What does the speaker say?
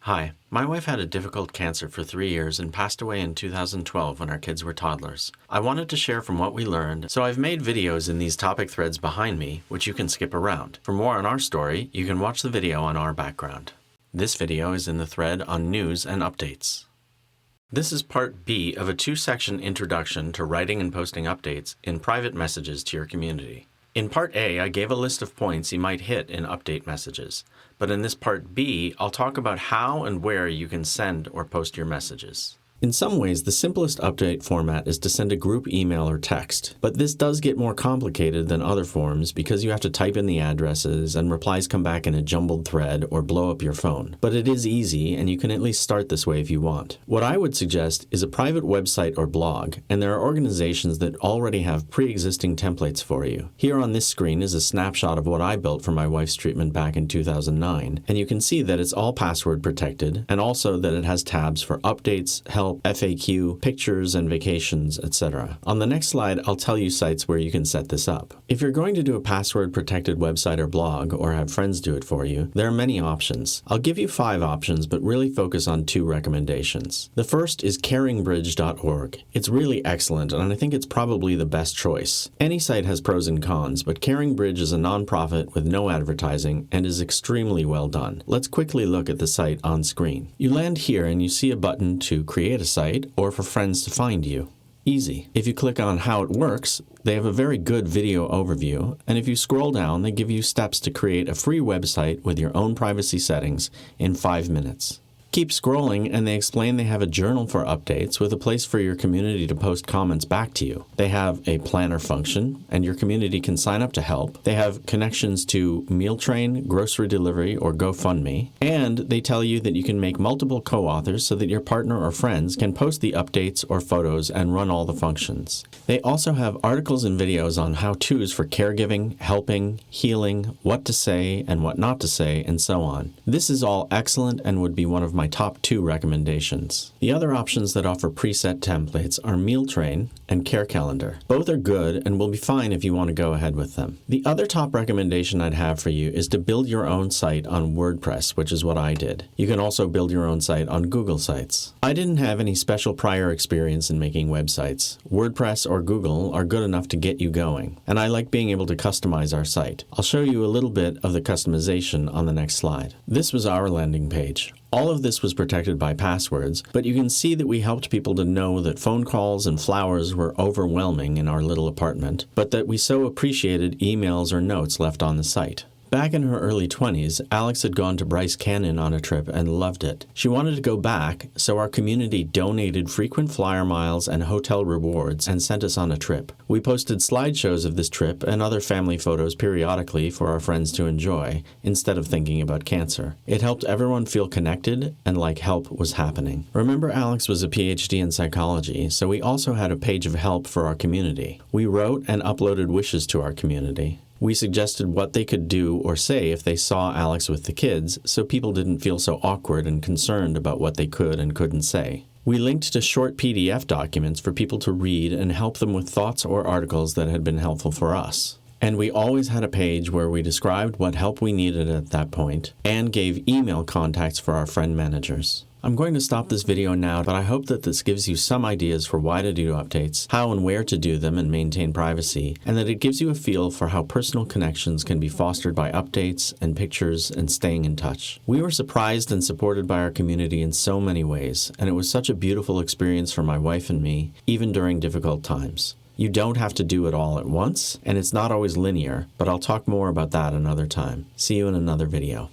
Hi, my wife had a difficult cancer for 3 years and passed away in 2012 when our kids were toddlers. I wanted to share from what we learned, so I've made videos in these topic threads behind me, which you can skip around. For more on our story, you can watch the video on our background. This video is in the thread on news and updates. This is part B of a 2-section introduction to writing and posting updates in private messages to your community. In part A, I gave a list of points you might hit in update messages, but in this part B, I'll talk about how and where you can send or post your messages. In some ways, the simplest update format is to send a group email or text, but this does get more complicated than other forms because you have to type in the addresses and replies come back in a jumbled thread or blow up your phone. But it is easy, and you can at least start this way if you want. What I would suggest is a private website or blog, and there are organizations that already have pre-existing templates for you. Here on this screen is a snapshot of what I built for my wife's treatment back in 2009, and you can see that it's all password protected, and also that it has tabs for updates, help, FAQ, pictures and vacations, etc. On the next slide, I'll tell you sites where you can set this up. If you're going to do a password-protected website or blog, or have friends do it for you, there are many options. I'll give you 5 options, but really focus on 2 recommendations. The first is CaringBridge.org. It's really excellent, and I think it's probably the best choice. Any site has pros and cons, but CaringBridge is a nonprofit with no advertising and is extremely well done. Let's quickly look at the site on screen. You land here and you see a button to create a site or for friends to find you. Easy. If you click on how it works, they have a very good video overview, and if you scroll down, they give you steps to create a free website with your own privacy settings in 5 minutes. Keep scrolling and they explain they have a journal for updates with a place for your community to post comments back to you. They have a planner function and your community can sign up to help. They have connections to Mealtrain, grocery delivery, or GoFundMe. And they tell you that you can make multiple co-authors so that your partner or friends can post the updates or photos and run all the functions. They also have articles and videos on how-tos for caregiving, helping, healing, what to say and what not to say, and so on. This is all excellent and would be one of my top 2 recommendations. The other options that offer preset templates are Mealtrain and Care Calendar. Both are good and will be fine if you want to go ahead with them. The other top recommendation I'd have for you is to build your own site on WordPress, which is what I did. You can also build your own site on Google Sites. I didn't have any special prior experience in making websites. WordPress or Google are good enough to get you going, and I like being able to customize our site. I'll show you a little bit of the customization on the next slide. This was our landing page. All of this was protected by passwords, but you can see that we helped people to know that phone calls and flowers were overwhelming in our little apartment, but that we so appreciated emails or notes left on the site. Back in her early 20s, Alex had gone to Bryce Canyon on a trip and loved it. She wanted to go back, so our community donated frequent flyer miles and hotel rewards and sent us on a trip. We posted slideshows of this trip and other family photos periodically for our friends to enjoy, instead of thinking about cancer. It helped everyone feel connected and like help was happening. Remember, Alex was a PhD in psychology, so we also had a page of help for our community. We wrote and uploaded wishes to our community. We suggested what they could do or say if they saw Alex with the kids, so people didn't feel so awkward and concerned about what they could and couldn't say. We linked to short PDF documents for people to read and help them with thoughts or articles that had been helpful for us. And we always had a page where we described what help we needed at that point and gave email contacts for our friend managers. I'm going to stop this video now, but I hope that this gives you some ideas for why to do updates, how and where to do them and maintain privacy, and that it gives you a feel for how personal connections can be fostered by updates and pictures and staying in touch. We were surprised and supported by our community in so many ways, and it was such a beautiful experience for my wife and me, even during difficult times. You don't have to do it all at once, and it's not always linear, but I'll talk more about that another time. See you in another video.